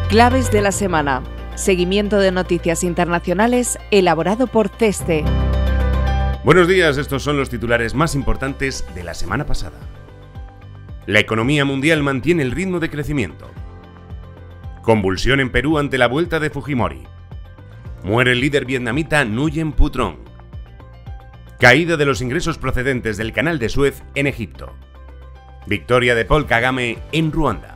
Claves de la semana. Seguimiento de noticias internacionales elaborado por CESTE. Buenos días, estos son los titulares más importantes de la semana pasada. La economía mundial mantiene el ritmo de crecimiento. Convulsión en Perú ante la vuelta de Fujimori. Muere el líder vietnamita Nguyen Phu Trong. Caída de los ingresos procedentes del Canal de Suez en Egipto. Victoria de Paul Kagame en Ruanda.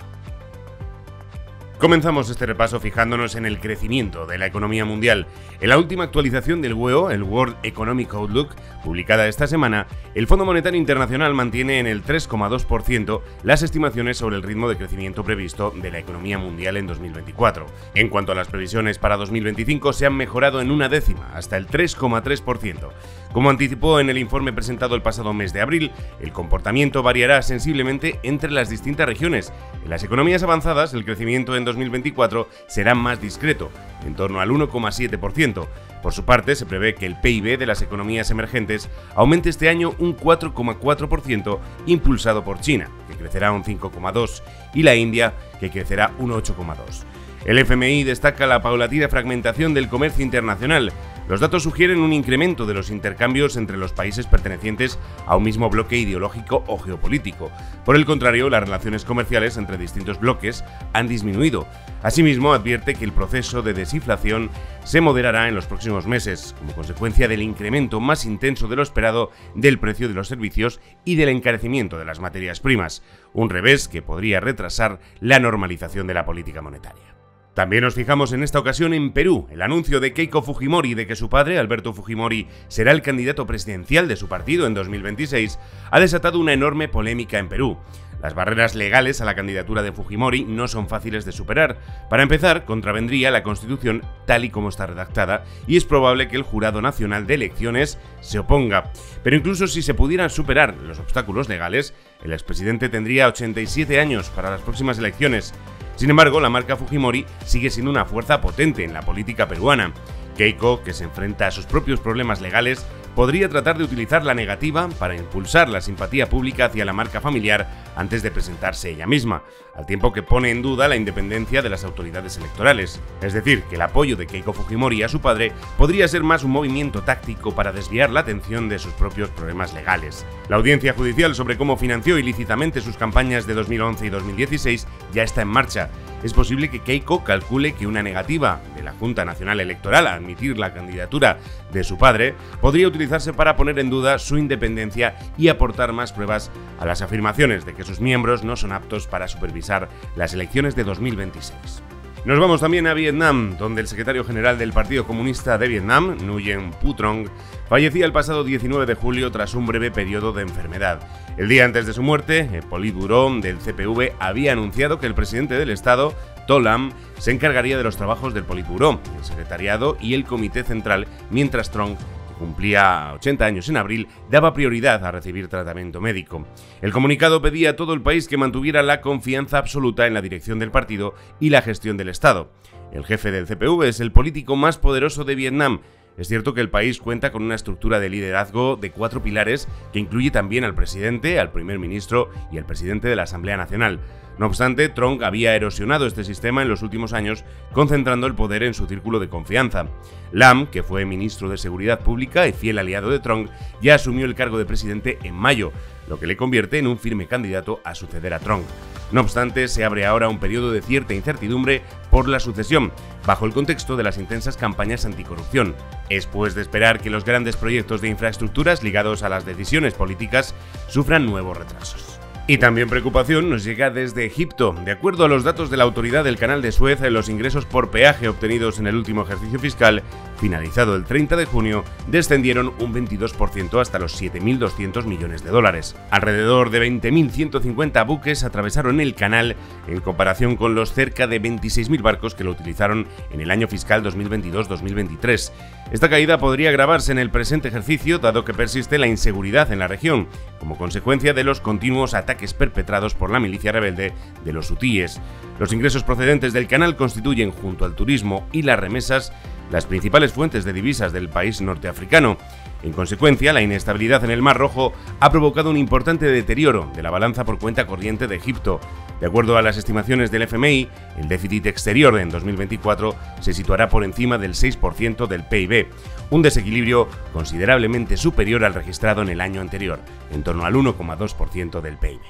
Comenzamos este repaso fijándonos en el crecimiento de la economía mundial. En la última actualización del WEO, el World Economic Outlook, publicada esta semana, el Fondo Monetario Internacional mantiene en el 3,2% las estimaciones sobre el ritmo de crecimiento previsto de la economía mundial en 2024. En cuanto a las previsiones para 2025, se han mejorado en una décima, hasta el 3,3%. Como anticipó en el informe presentado el pasado mes de abril, el comportamiento variará sensiblemente entre las distintas regiones. En las economías avanzadas, el crecimiento en 2024 será más discreto, en torno al 1,7%. Por su parte, se prevé que el PIB de las economías emergentes aumente este año un 4,4%, impulsado por China, que crecerá un 5,2%, y la India, que crecerá un 8,2%. El FMI destaca la paulatina fragmentación del comercio internacional. Los datos sugieren un incremento de los intercambios entre los países pertenecientes a un mismo bloque ideológico o geopolítico. Por el contrario, las relaciones comerciales entre distintos bloques han disminuido. Asimismo, advierte que el proceso de desinflación se moderará en los próximos meses, como consecuencia del incremento más intenso de lo esperado del precio de los servicios y del encarecimiento de las materias primas, un revés que podría retrasar la normalización de la política monetaria. También nos fijamos en esta ocasión en Perú. El anuncio de Keiko Fujimori de que su padre, Alberto Fujimori, será el candidato presidencial de su partido en 2026, ha desatado una enorme polémica en Perú. Las barreras legales a la candidatura de Fujimori no son fáciles de superar. Para empezar, contravendría la Constitución tal y como está redactada, y es probable que el Jurado Nacional de Elecciones se oponga. Pero incluso si se pudieran superar los obstáculos legales, el expresidente tendría 87 años para las próximas elecciones. Sin embargo, la marca Fujimori sigue siendo una fuerza potente en la política peruana. Keiko, que se enfrenta a sus propios problemas legales, podría tratar de utilizar la negativa para impulsar la simpatía pública hacia la marca familiar antes de presentarse ella misma, al tiempo que pone en duda la independencia de las autoridades electorales. Es decir, que el apoyo de Keiko Fujimori a su padre podría ser más un movimiento táctico para desviar la atención de sus propios problemas legales. La audiencia judicial sobre cómo financió ilícitamente sus campañas de 2011 y 2016 ya está en marcha. Es posible que Keiko calcule que una negativa de la Junta Nacional Electoral a admitir la candidatura de su padre podría utilizarse para poner en duda su independencia y aportar más pruebas a las afirmaciones de que sus miembros no son aptos para supervisar las elecciones de 2026. Nos vamos también a Vietnam, donde el secretario general del Partido Comunista de Vietnam, Nguyen Phu Trong, fallecía el pasado 19 de julio tras un breve periodo de enfermedad. El día antes de su muerte, el Politburó del CPV había anunciado que el presidente del Estado, To Lam, se encargaría de los trabajos del Politburó, el secretariado y el Comité Central, mientras Trong, que cumplía 80 años en abril, daba prioridad a recibir tratamiento médico. El comunicado pedía a todo el país que mantuviera la confianza absoluta en la dirección del partido y la gestión del Estado. El jefe del CPV es el político más poderoso de Vietnam. Es cierto que el país cuenta con una estructura de liderazgo de 4 pilares que incluye también al presidente, al primer ministro y al presidente de la Asamblea Nacional. No obstante, Trong había erosionado este sistema en los últimos años, concentrando el poder en su círculo de confianza. Lam, que fue ministro de Seguridad Pública y fiel aliado de Trong, ya asumió el cargo de presidente en mayo, lo que le convierte en un firme candidato a suceder a Trong. No obstante, se abre ahora un periodo de cierta incertidumbre por la sucesión, bajo el contexto de las intensas campañas anticorrupción. Es pues de esperar que los grandes proyectos de infraestructuras ligados a las decisiones políticas sufran nuevos retrasos. Y también preocupación nos llega desde Egipto. De acuerdo a los datos de la Autoridad del Canal de Suez, los ingresos por peaje obtenidos en el último ejercicio fiscal, finalizado el 30 de junio, descendieron un 22% hasta los 7.200 millones de dólares. Alrededor de 20.150 buques atravesaron el canal en comparación con los cerca de 26.000 barcos que lo utilizaron en el año fiscal 2022-2023. Esta caída podría agravarse en el presente ejercicio, dado que persiste la inseguridad en la región, como consecuencia de los continuos ataques perpetrados por la milicia rebelde de los hutíes. Los ingresos procedentes del canal constituyen, junto al turismo y las remesas, las principales fuentes de divisas del país norteafricano. En consecuencia, la inestabilidad en el Mar Rojo ha provocado un importante deterioro de la balanza por cuenta corriente de Egipto. De acuerdo a las estimaciones del FMI, el déficit exterior en 2024 se situará por encima del 6% del PIB, un desequilibrio considerablemente superior al registrado en el año anterior, en torno al 1,2% del PIB.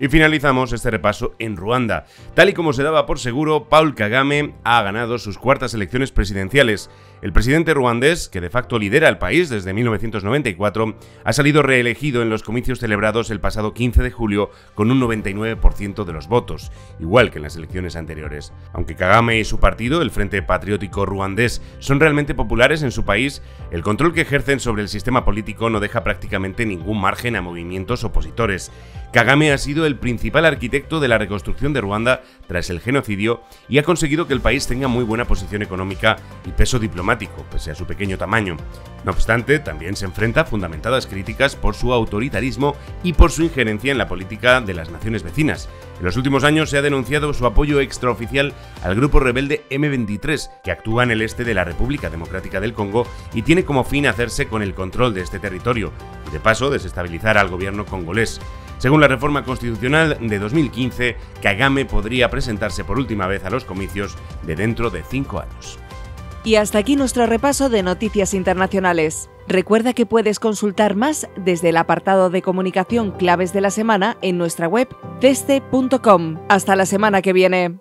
Y finalizamos este repaso en Ruanda. Tal y como se daba por seguro, Paul Kagame ha ganado sus cuartas elecciones presidenciales. El presidente ruandés, que de facto lidera el país desde 1994, ha salido reelegido en los comicios celebrados el pasado 15 de julio con un 99% de los votos, igual que en las elecciones anteriores. Aunque Kagame y su partido, el Frente Patriótico Ruandés, son realmente populares en su país, el control que ejercen sobre el sistema político no deja prácticamente ningún margen a movimientos opositores. Kagame ha sido el principal arquitecto de la reconstrucción de Ruanda tras el genocidio y ha conseguido que el país tenga muy buena posición económica y peso diplomático, pese a su pequeño tamaño. No obstante, también se enfrenta a fundamentadas críticas por su autoritarismo y por su injerencia en la política de las naciones vecinas. En los últimos años se ha denunciado su apoyo extraoficial al grupo rebelde M23, que actúa en el este de la República Democrática del Congo y tiene como fin hacerse con el control de este territorio y de paso desestabilizar al gobierno congolés. Según la reforma constitucional de 2015, Kagame podría presentarse por última vez a los comicios de dentro de 5 años. Y hasta aquí nuestro repaso de noticias internacionales. Recuerda que puedes consultar más desde el apartado de comunicación Claves de la Semana en nuestra web ceste.com. Hasta la semana que viene.